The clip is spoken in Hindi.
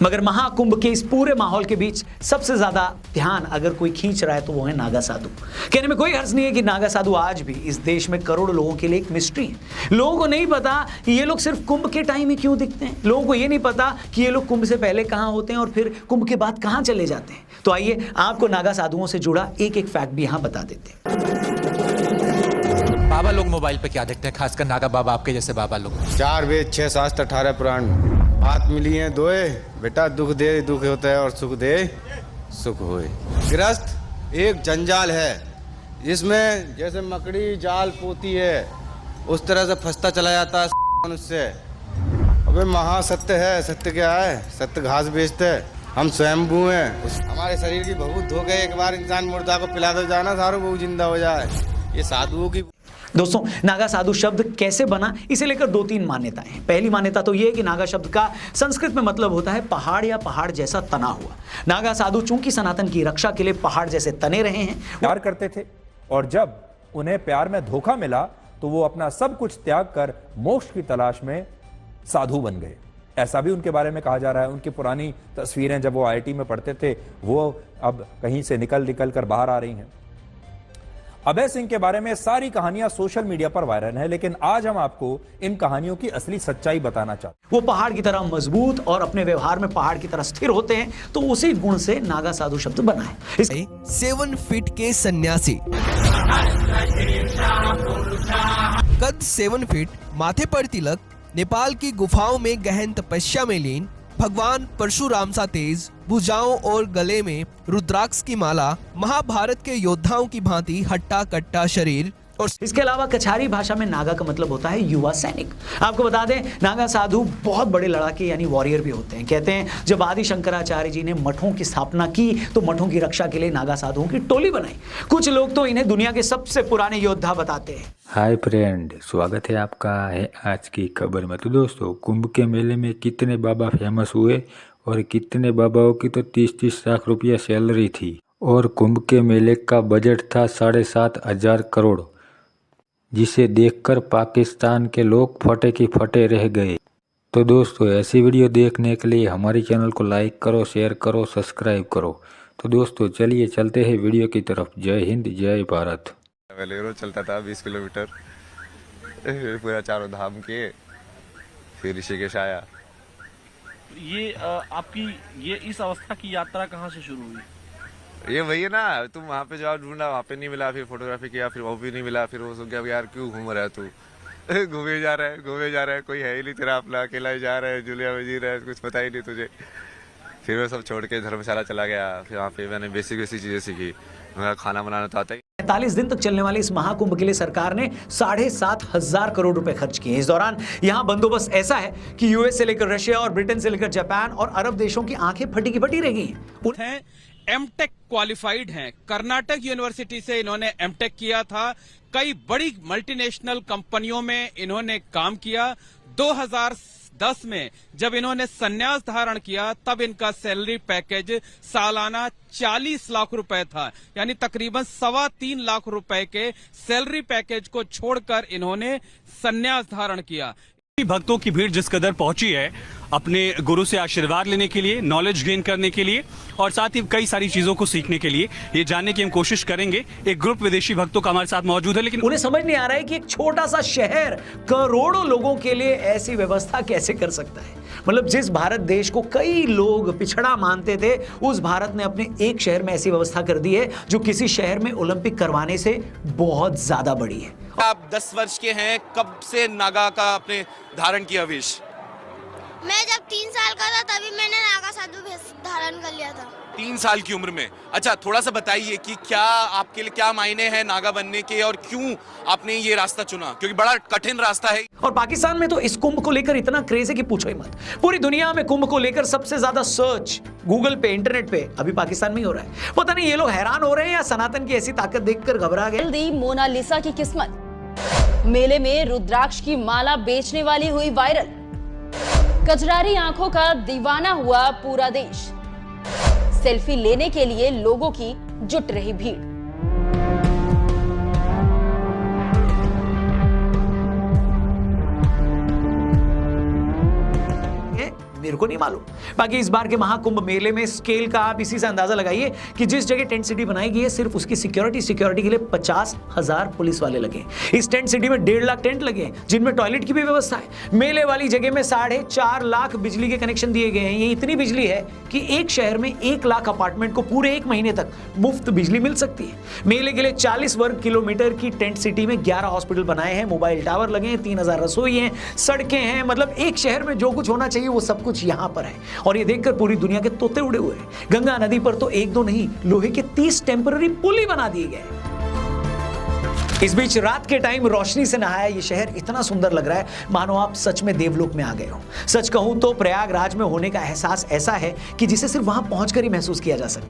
मगर महाकुंभ के इस पूरे माहौल के बीच सबसे ज्यादा ध्यान अगर कोई खींच रहा है तो वो है नागा साधु। कहने में कोई हर्ज नहीं है कि नागा साधु आज भी इस देश में करोड़ों लोगों के लिए एक मिस्ट्री है। लोगों को नहीं पता कि ये लोग सिर्फ कुंभ के टाइम ही क्यों दिखते हैं। लोगों को ये नहीं पता कि ये लोग कुंभ से पहले कहां होते हैं और फिर कुंभ के बाद कहां चले जाते हैं। तो आइए आपको नागा साधुओं से जुड़ा एक एक फैक्ट भी यहां बता देते हैं। बाबा लोग मोबाइल पे क्या देखते हैं, खासकर नागा बाबा आपके जैसे बाबा लोग? 4 वेद 6 शास्त्र 18 पुराण बात मिली है दोए, बेटा दुख दे दुख होता है और सुख दे सुख होए। गृहस्थ एक जंजाल है जिसमें जैसे मकड़ी जाल पोती है उस तरह से फंसता चला जाता है मनुष्य। अबे महासत्य है। सत्य क्या है? सत्य घास बेचते है। हम स्वयंभू हैं। हमारे शरीर की बहुत धो गए। एक बार इंसान मुर्दा को पिला दो जाना सारो वो जिंदा हो जाए। ये साधुओं की। दोस्तों, नागा साधु शब्द कैसे बना इसे लेकर 2-3 मान्यताएं हैं। पहली मान्यता तो यह है कि नागा शब्द का संस्कृत में मतलब होता है पहाड़ या पहाड़ जैसा तना हुआ। नागा साधु चूंकि सनातन की रक्षा के लिए पहाड़ जैसे तने रहे हैं, प्यार करते थे और जब उन्हें प्यार में धोखा मिला तो वो अपना सब कुछ त्याग कर मोक्ष की तलाश में साधु बन गए। ऐसा भी उनके बारे में कहा जा रहा है। उनकी पुरानी तस्वीरें जब वो IIT में पढ़ते थे वो अब कहीं से निकल कर बाहर आ रही हैं। अभय सिंह के बारे में सारी कहानियां सोशल मीडिया पर वायरल है, लेकिन आज हम आपको इन कहानियों की असली सच्चाई बताना चाहते हैं। वो पहाड़ की तरह मजबूत और अपने व्यवहार में पहाड़ की तरह स्थिर होते हैं, तो उसी गुण से नागा साधु शब्द बना है। 7 फीट के सन्यासी, कद 7 फीट, माथे पर तिलक, नेपाल की गुफाओं में गहन तपस्या में लीन भगवान परशुराम सा तेज, भुजाओं और गले में रुद्राक्ष की माला, महाभारत के योद्धाओं की भांति हट्टा कट्टा शरीर। और इसके अलावा कछारी भाषा में नागा का मतलब होता है युवा सैनिक। आपको बता दें, नागा साधु बहुत बड़े लड़ाके यानी वॉरियर भी होते हैं। कहते हैं जब आदि शंकराचार्य जी ने मठों की स्थापना की तो मठों की रक्षा के लिए नागा साधुओं की टोली बनाई। कुछ लोग तो इन्हें दुनिया के सबसे पुराने योद्धा बताते हैं। हाय फ्रेंड, स्वागत है आपका है आज की खबर में। तो दोस्तों, कुंभ के मेले में कितने बाबा फेमस हुए और कितने बाबाओं की तो 30-30 लाख रुपया सैलरी थी और कुंभ के मेले का बजट था 7,500 करोड़, जिसे देखकर पाकिस्तान के लोग फटे की फटे रह गए। तो दोस्तों, ऐसी वीडियो देखने के लिए हमारे चैनल को लाइक करो, शेयर करो, सब्सक्राइब करो। तो दोस्तों चलिए चलते हैं वीडियो की तरफ। जय हिंद, जय भारत। रोज चलता था 20 किलोमीटर पूरा चारों धाम के, फिर ऋषिकेश आया। ये आपकी ये इस अवस्था की यात्रा कहाँ से शुरू हुई? ये वही है ना, तुम वहाँ पे जवाब ढूंढा, वहाँ पे नहीं मिला, फिर फोटोग्राफी किया, फिर वो भी नहीं मिला, फिर वो सोचा यार क्यों घूम रहा है तू घूमे जा रहा है, कोई है ही नहीं तेरा, अपना अकेला ही जा रहा है, जुलिया में जी रहा है, कुछ पता ही नहीं तुझे। फिर मैं सब छोड़ के धर्मशाला चला गया। फिर वहाँ पे मैंने बेसिक चीजें सीखी। मेरा खाना बनाना तो आता ही। 45 दिन तक चलने वाले इस महाकुंभ के लिए सरकार ने 7,500 करोड़ रुपए खर्च किए। इस दौरान यहाँ बंदोबस्त ऐसा है कि यूएस से लेकर रशिया और ब्रिटेन से लेकर जापान और अरब देशों की आंखें फटी की फटी रह गई हैं। एमटेक क्वालिफाइड हैं। कर्नाटक यूनिवर्सिटी से इन्होंने एमटेक किया था। कई बड़ी मल्टीनेशनल कंपनियों में इन्होंने काम किया। 2010 में जब इन्होंने संन्यास धारण किया तब इनका सैलरी पैकेज सालाना 40 लाख रुपए था, यानी तकरीबन 3.25 लाख रुपए के सैलरी पैकेज को छोड़कर इन्होंने संन्यास धारण किया। भक्तों की भीड़ जिस कदर पहुंची है अपने गुरु से आशीर्वाद लेने के लिए, नॉलेज गेन करने के लिए और साथ ही कई सारी चीजों को सीखने के लिए, ये जानने की हम कोशिश करेंगे। एक ग्रुप विदेशी भक्तों का हमारे साथ मौजूद है, लेकिन उन्हें समझ नहीं आ रहा है कि एक छोटा सा शहर करोड़ों लोगों के लिए ऐसी व्यवस्था कैसे कर सकता है। मतलब जिस भारत देश को कई लोग पिछड़ा मानते थे, उस भारत ने अपने एक शहर में ऐसी व्यवस्था कर दी है जो किसी शहर में ओलंपिक करवाने से बहुत ज्यादा बड़ी है। आप 10 वर्ष के हैं, कब से नागा का आपने धारण किया वेश? मैं जब 3 साल का था तभी मैंने नागा साधु वेश धारण कर लिया था। 3 साल की उम्र में? अच्छा, थोड़ा सा बताइए कि क्या आपके लिए क्या मायने हैं नागा बनने के और क्यों आपने ये रास्ता चुना, क्योंकि बड़ा कठिन रास्ता है। और पाकिस्तान में तो इस कुंभ को लेकर इतना क्रेज है कि पूछो ही मत। पूरी दुनिया में कुंभ को लेकर सबसे ज्यादा सर्च गूगल पे, इंटरनेट पे अभी पाकिस्तान में ही हो रहा है। पता नहीं ये लोग हैरान हो रहे हैं या सनातन की ऐसी ताकत देखकर घबरा गए। मोनालिसा की किस्मत, मेले में रुद्राक्ष की माला बेचने वाली हुई वायरल। कजरारी आंखों का दीवाना हुआ पूरा देश। सेल्फी लेने के लिए लोगों की जुट रही भीड़। मेरे को नहीं मालूम। बाकी इस बार के महाकुंभ मेले में स्केल का आप इसी से अंदाजा लगाइए कि जिस जगह टेंट सिटी बनाई गई है, सिर्फ उसकी सिक्योरिटी के लिए 50,000 पुलिस वाले लगे। इस टेंट सिटी में 1.5 लाख टेंट लगे, जिनमें टॉयलेट की भी व्यवस्था है। मेले वाली जगह में 4.5 लाख बिजली के कनेक्शन दिए गए हैं। ये इतनी बिजली है कि एक शहर में 1 लाख अपार्टमेंट को पूरे 1 महीने तक मुफ्त बिजली मिल सकती है। मेले के लिए 40 वर्ग किलोमीटर की टेंट सिटी में 11 हॉस्पिटल बनाए हैं, मोबाइल टावर लगे हैं, 3000 रसोई हैं, सड़कें हैं। मतलब एक शहर में जो कुछ होना चाहिए वो सब कुछ यहां पर है। और ये देखकर पूरी दुनिया के तोते उड़े हुए हैं। गंगा नदी पर तो 1-2 नहीं, लोहे के 30 टेम्पररी पुल ही बना दिए गए। इस बीच रात के टाइम रोशनी से नहाया ये शहर इतना सुंदर लग रहा है मानो आप सच में देवलोक में आ गए हो। सच कहूं तो प्रयागराज में होने का एहसास ऐसा है कि जिसे सिर्फ वहां पहुंचकर ही महसूस किया जा सकता है।